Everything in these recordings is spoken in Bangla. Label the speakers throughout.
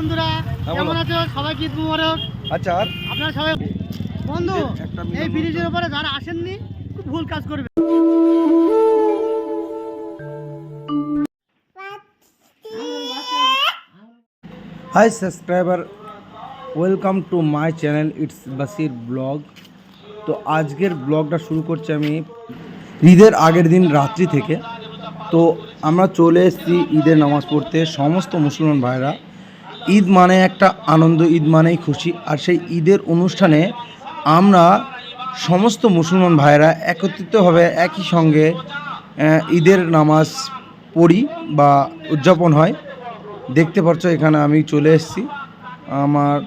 Speaker 1: বন্ধুরা কেমন আছো? সবাইকে ঈদ মোবারক।
Speaker 2: আচ্ছা,
Speaker 1: আপনারা সবাই বন্ধু এই ব্রিজের উপরে যারা আসেননি খুব ভুল কাজ করবে।
Speaker 2: Hi subscriber, welcome to my channel it's বাসির ব্লগ। তো আজকের ব্লগটা শুরু করছি আমি ঈদের আগের দিন রাত্রি থেকে। তো আমরা চলে এসেছি ঈদের নামাজ পড়তে। সমস্ত মুসলমান ভাইরা, ঈদ মানে একটা আনন্দ, ঈদ মানেই খুশি। আর সেই ঈদের অনুষ্ঠানে আমরা সমস্ত মুসলমান ভাইরা একত্রিতভাবে একই সঙ্গে ঈদের নামাজ পড়ি বা উদযাপন হয়। দেখতে পাচ্ছ এখানে আমি চলে এসেছি আমার,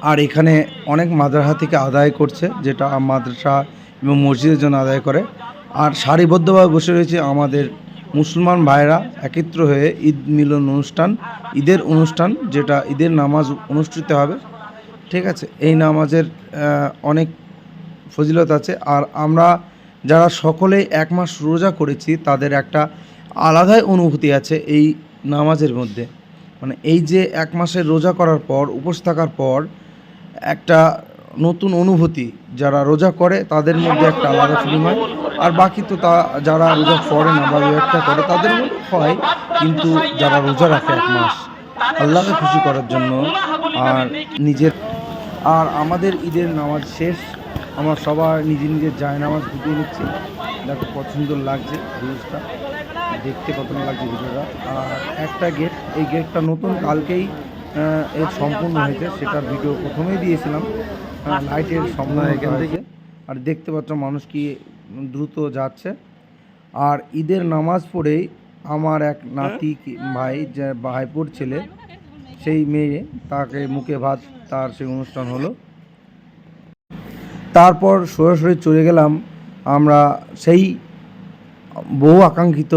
Speaker 2: আর এখানে অনেক মাদ্রাসা থেকে আদায় করছে, যেটা মাদ্রাসা এবং মসজিদের জন্য আদায় করে। আর সারিবদ্ধভাবে বসে রয়েছে আমাদের মুসলমান ভাইরা একত্র হয়ে ঈদ মিলন অনুষ্ঠান, ঈদের অনুষ্ঠান, যেটা ঈদের নামাজ অনুষ্ঠিত হবে। ঠিক আছে, এই নামাজের অনেক ফজিলত আছে। আর আমরা যারা সকলেই এক মাস রোজা করেছি তাদের একটা আলাদাই অনুভূতি আছে এই নামাজের মধ্যে। মানে এই যে এক মাসের রোজা করার পর, উপোস থাকার পর একটা নতুন অনুভূতি, যারা রোজা করে তাদের মধ্যে একটা আলাদা ফিলিং হয়। আর বাকি তো যারা রোজা করে না বা একটা করে তাদের মধ্যে হয়, কিন্তু যারা রোজা রাখে এক মাস আল্লাহকে খুশি করার জন্য আর নিজের। আর আমাদের ঈদের নামাজ শেষ, আমরা সবাই নিজের নিজের জায় নামাজ ঢুকিয়ে নিচ্ছি। দেখো কত সুন্দর লাগছে ভিউজটা, দেখতে কত লাগছে ভিডিওটা। আর একটা গেট, এই গেটটা নতুন, কালকেই এর সম্পূর্ণ হয়েছে, সেটার ভিডিও প্রথমেই দিয়েছিলাম। লাইটের সম্পূর্ণ এখান থেকে। আর দেখতে পাচ্ছ মানুষ কি দ্রুত যাচ্ছে। আর ঈদের নামাজ পড়েই আমার এক নাতি ভাই, যে ভাইপোর ছেলে, সেই মেয়ে, তাকে মুখে ভাত, তার সেই অনুষ্ঠান হলো। তারপর সরাসরি চলে গেলাম আমরা সেই বহু আকাঙ্ক্ষিত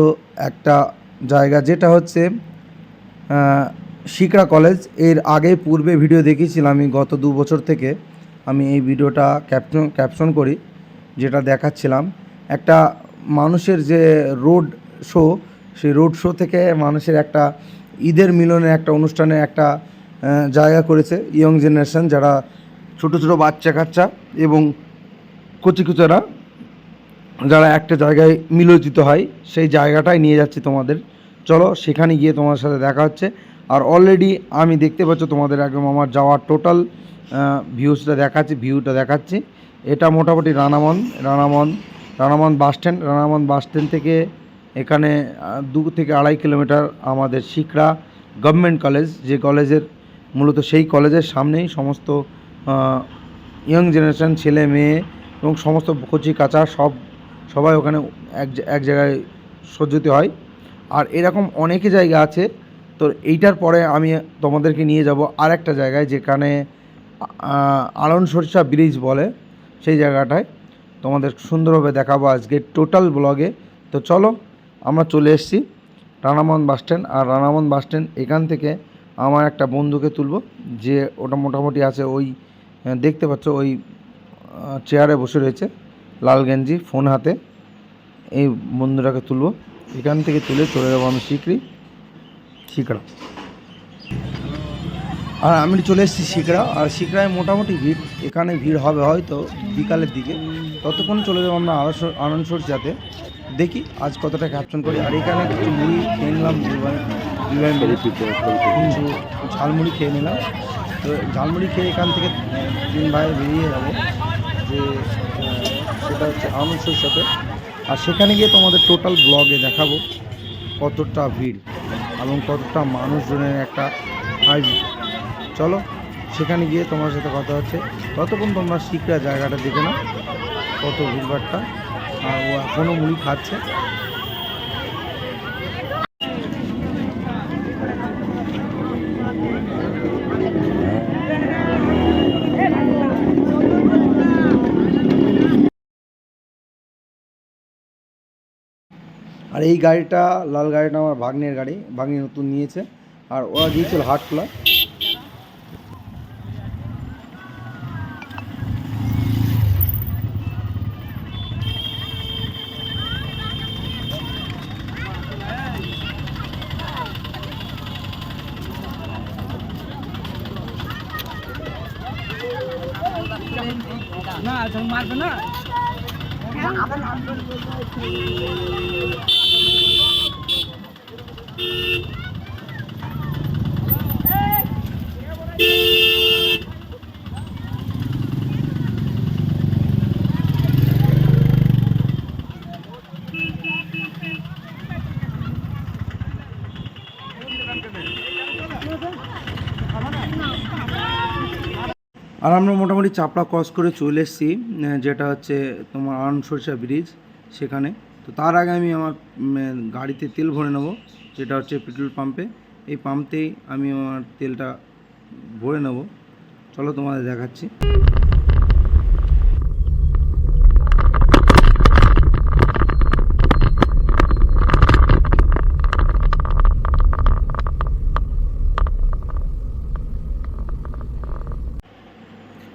Speaker 2: একটা জায়গা, যেটা হচ্ছে শিকড়া কলেজ। এর আগে পূর্বে ভিডিও দেখিয়েছিলাম আমি, গত 2 বছর থেকে আমি এই ভিডিওটা ক্যাপশন করি, যেটা দেখাচ্ছিলাম একটা মানুষের যে রোড শো, সেই রোড শো থেকে মানুষের একটা ঈদের মিলনের একটা অনুষ্ঠানে একটা জায়গা করেছে ইয়ং জেনারেশন, যারা ছোটো ছোটো বাচ্চা কাচ্চা এবং কচিকুচারা, যারা একটা জায়গায় মিলিত হয়, সেই জায়গাটায় নিয়ে যাচ্ছি তোমাদের। চলো সেখানে গিয়ে তোমার সাথে দেখা হচ্ছে। আর অলরেডি আমি দেখতে পাচ্ছ তোমাদের একদম আমার যাওয়ার টোটাল ভিউটা দেখাচ্ছি। এটা মোটামুটি রানামন বাস স্ট্যান্ড থেকে এখানে 2 থেকে 2.5 কিলোমিটার আমাদের শিকড়া গভর্নমেন্ট কলেজ, যে কলেজের মূলত সেই কলেজের সামনেই সমস্ত ইয়ং জেনারেশন, ছেলে মেয়ে এবং সমস্ত কচি কাঁচা সবাই ওখানে এক জায়গায় সজ্জিত হয়। আর এরকম অনেকই জায়গা আছে। তো এইটার পরে আমি তোমাদেরকে নিয়ে যাব আর একটা জায়গায়, যেখানে আড়ন সরিষা ব্রিজ বলে, সেই জায়গাটায় তোমাদের সুন্দরভাবে দেখাবো আজকে টোটাল ব্লগে। তো চলো, আমরা চলে এসেছি রানামন বাস স্ট্যান্ড। আর রানামন বাস স্ট্যান্ড এখান থেকে আমার একটা বন্ধুকে তুলব, যে ওটা মোটামুটি আছে ওই দেখতে পাচ্ছ ওই চেয়ারে বসে রয়েছে, লাল গেঞ্জি, ফোন হাতে। এই বন্ধুটাকে তুলব, এখান থেকে তুলে চলে যাবো আমি শিকড়া। আর আমি চলে এসেছি শিকড়া। আর শিকড়ায় মোটামুটি ভিড়, এখানে ভিড় হবে হয়তো বিকালের দিকে। ততক্ষণ চলে যাবো আমরা আনন্দসর যাতে দেখি আজ কতটা ক্যাপশন করি। আর এখানে কিছু মুড়ি খেয়ে নিলাম, কিছু ঝালমুড়ি খেয়ে নিলাম। তো ঝালমুড়ি খেয়ে এখান থেকে 3 ভাই বেরিয়ে যাবো, যে সেটা হচ্ছে আনন্দসর সাথে। আর সেখানে গিয়ে তোমাদের টোটাল ব্লগে দেখাবো কতটা ভিড় এবং কতটা মানুষজনের একটা আয়োজন। চলো সেখানে গিয়ে তোমার সাথে কথা হচ্ছে। ততক্ষণ তোমরা শিকড়া জায়গাটা দেখে নাও, কত ভিড়ভাড়টা। আর ও এখনও মুড়ি খাচ্ছে। আর এই গাড়িটা, লাল গাড়িটা আমার ভাগ্নের গাড়ি, ভাগ্নি নতুন নিয়েছে। আর ওরা গিয়েছিল হাটখোলা। না তুমি মারবে না। আর আমরা মোটামুটি চাপড়া ক্রস করে চলে এসেছি, যেটা হচ্ছে তোমার আনসরসা ব্রিজ সেখানে। তো তার আগে আমি আমার গাড়িতে তেল ভরে নেব, যেটা হচ্ছে পেট্রোল পাম্পে। এই পাম্পতেই আমি আমার তেলটা ভরে নেব। চলো তোমাদের দেখাচ্ছি।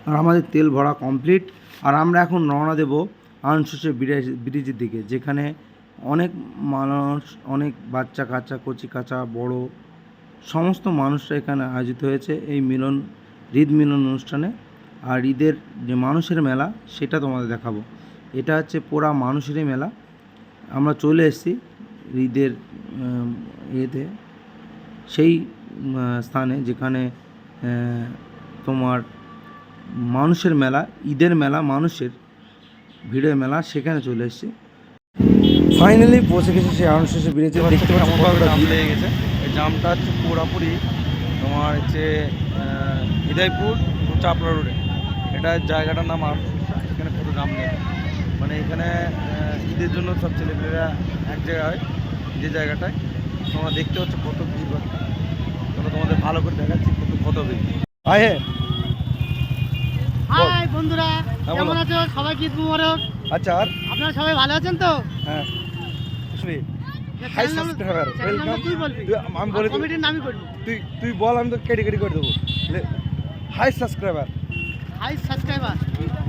Speaker 2: আর আমাদের তেল ভরা কমপ্লিট। আর আমরা এখন রওনা দেব আনসরসা ব্রিজের দিকে, যেখানে অনেক মানুষ, অনেক বাচ্চা কাচ্চা, কচি কাঁচা বড় সমস্ত মানুষরা এখানে আয়োজিত হয়েছে এই মিলন, ঈদ মিলন অনুষ্ঠানে। আর ঈদের যে মানুষের মেলা সেটা তোমাদের দেখাবো। এটা হচ্ছে পুরা মানুষেরই মেলা। আমরা চলে এসেছি ঈদের ইয়েতে, সেই স্থানে যেখানে তোমার মানুষের মেলা, ঈদের মেলা, মানুষের ভিড়ের মেলা, সেখানে চলে এসেছি। ফাইনালি পৌঁছে গেছে সেই আনসরসা ব্রিজে। দেখতে পাচ্ছি জাম লেগে গেছে। এই জামটা হচ্ছে পুরোপুরি তোমার হচ্ছে হৃদয়পুর টু চাপড়া রোডে। এটা জায়গাটার নাম আনসরসা। এখানে পুরো জাম লেগে, মানে এখানে ঈদের জন্য সব ছেলেমেয়েরা এক জায়গায় হয়, যে জায়গাটায় তোমরা দেখতে হচ্ছে কত ভিড়। তোমাদের ভালো করে দেখাচ্ছি কত ভিড়। আয়
Speaker 1: হাই বন্ধুরা, কেমন আছো সবাই? ঈদ মুবারক।
Speaker 2: আচ্ছা, আর
Speaker 1: আপনারা সবাই ভালো আছেন তো?
Speaker 2: হ্যাঁ, হাই সাবস্ক্রাইবার ওয়েলকাম।
Speaker 1: তুই বলবি,
Speaker 2: আমি বলে
Speaker 1: কমিটির নামই করবি।
Speaker 2: তুই বল, আমি তো কেটে করে দেবো। Hi subscriber,
Speaker 1: hi subscriber,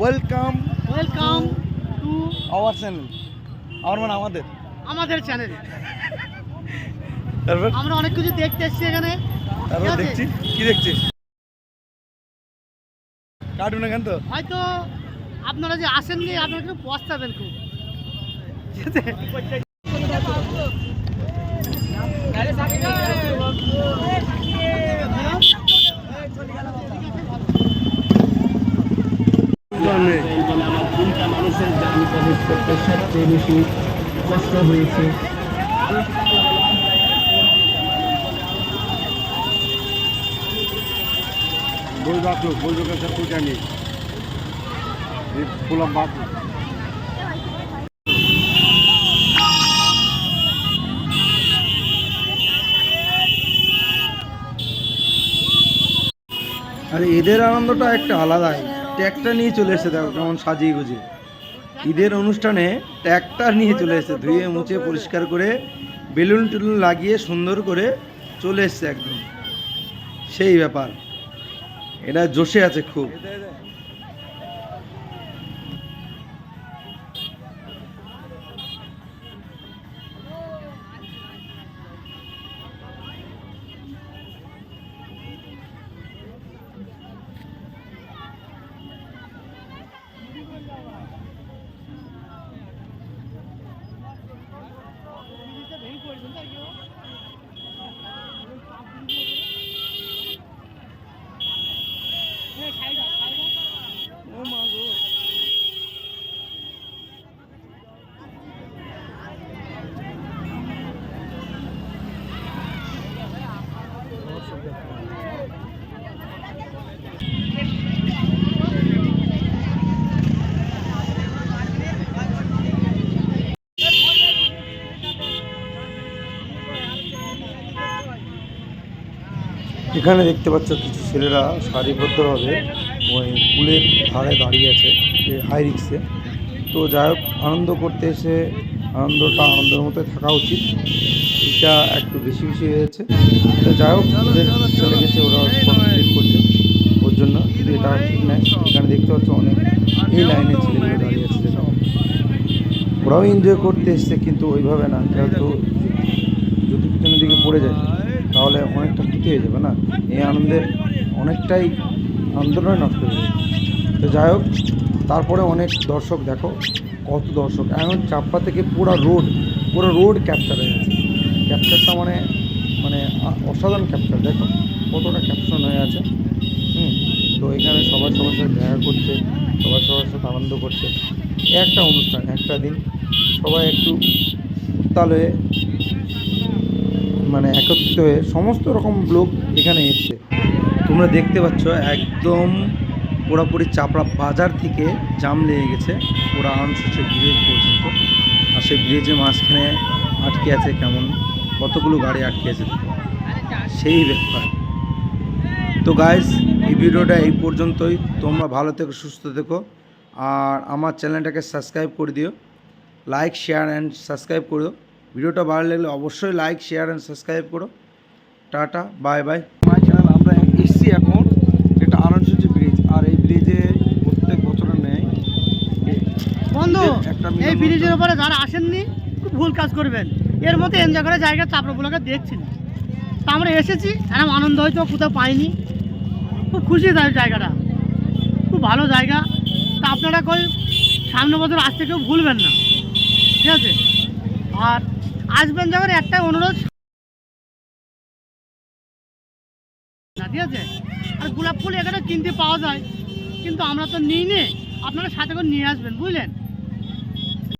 Speaker 2: welcome
Speaker 1: to
Speaker 2: our channel. আমার মানে
Speaker 1: আমাদের চ্যানেল।
Speaker 2: তারপর
Speaker 1: আমরা অনেক কিছু দেখতে এসেছি এখানে।
Speaker 2: তারপর দেখছি কি দেখছিস? কার্টুন এখান তো
Speaker 1: হয়তো আপনারা যে আসেননি, আপনারা একটু পস্তাবেন খুব। মানুষের যান প্রবেশ করতে সবচেয়ে বেশি কষ্ট হয়েছে।
Speaker 3: बोल दो कैसे पूछा नहीं ये फुल बात।
Speaker 2: আরে ঈদের আনন্দটা একটা আলাদাই। ট্যাগটা নিয়ে চলে এসেছে, দেখো কেমন সাজিয়ে গুজিয়ে। ঈদের অনুষ্ঠানে ট্যাগটা নিয়ে চলে এসেছে, ধুয়ে মুছে পরিষ্কার করে বেলুন টেলুন লাগিয়ে সুন্দর করে চলে এসেছে একদম। সেই ব্যাপার, এটা জোশে আছে খুব। এখানে দেখতে পাচ্ছ কিছু ছেলেরা সারিবদ্ধভাবে ওই পুলের ধারে দাঁড়িয়ে আছে হাই রিক্সে। তো যাই হোক, আনন্দ করতে এসে আনন্দের মতো থাকা উচিত। এটা একটু বেশি হয়ে যাচ্ছে। তো যাই হোক, ওদের চলে গেছে, ওরা কমপ্লিট করছে ওর জন্য, কিন্তু এটা ঠিক নয়। এখানে দেখতে পাচ্ছ অনেক এই লাইনে ছেলেগুলো দাঁড়িয়ে আছে, যেটা ওরাও এনজয় করতে এসছে, কিন্তু ওইভাবে না। যেহেতু যদি পিছনের দিকে পড়ে যায় তাহলে অনেকটা ক্ষতি হয়ে যাবে না। এই আনন্দের অনেকটাই আনন্দটাই নষ্ট হয়ে যাবে। তো যাই হোক, তারপরে অনেক দর্শক, দেখো কত দর্শক। এখন চাপ্পা থেকে পুরো রোড ক্যাপচার হয়ে গেছে। ক্যাপচারটা মানে মানে অসাধারণ ক্যাপচার, দেখো কতটা ক্যাপশন হয়ে আছে। তো এখানে সবার সাথে দেখা করছে, সবার সাথে আনন্দ করছে। একটা অনুষ্ঠান, একটা দিন সবাই একটু উত্তাল হয়ে মানে একত্রিত হয়ে সমস্ত রকম লোক এখানে এসছে। তোমরা দেখতে পাচ্ছ একদম পুরোপুরি চাপড়া বাজার থেকে জাম লেগে গেছে পুরো আনসুচে ব্রিজ পর্যন্ত। আর সেই ব্রিজের মাঝখানে আটকে আছে কেমন কতগুলো গাড়ি আটকে আছে, সেই ব্যাপার। তো গাইস, এই ভিডিওটা এই পর্যন্তই। তোমরা ভালো থেকো, সুস্থ থেকো, আর আমার চ্যানেলটাকে সাবস্ক্রাইব করে দিও। লাইক, শেয়ার অ্যান্ড সাবস্ক্রাইব করো। ভিডিওটা ভালো লাগলে অবশ্যই লাইক, শেয়ার অ্যান্ড সাবস্ক্রাইব করো। Tata, bye bye.
Speaker 3: My channel আমরা এসছি এখন, এটা আনন্দসূচি ব্রিজ। আর এই ব্রিজে প্রত্যেক বছরের নেয়
Speaker 1: বন্ধু,
Speaker 3: একটা
Speaker 1: এই ব্রিজের উপরে যারা আসেননি খুব ভুল কাজ করবেন। এর মধ্যে এনজয় করার জায়গা চাপড়াগুলোকে দেখছি না, তা আমরা এসেছি, এরকম আনন্দ হয়তো কোথাও পাইনি। খুব খুশি তাই জায়গাটা, খুব ভালো জায়গা। তা আপনারা কই সামনে বছর আসতে কেউ ভুলবেন না, ঠিক আছে? আর আসবেন যখন একটাই অনুরোধ, ঠিক আছে? আর গোলাপ ফুল এখানে কিনতে পাওয়া যায়, কিন্তু আমরা তো নিই নে, আপনারা সাথে করে নিয়ে আসবেন, বুঝলেন?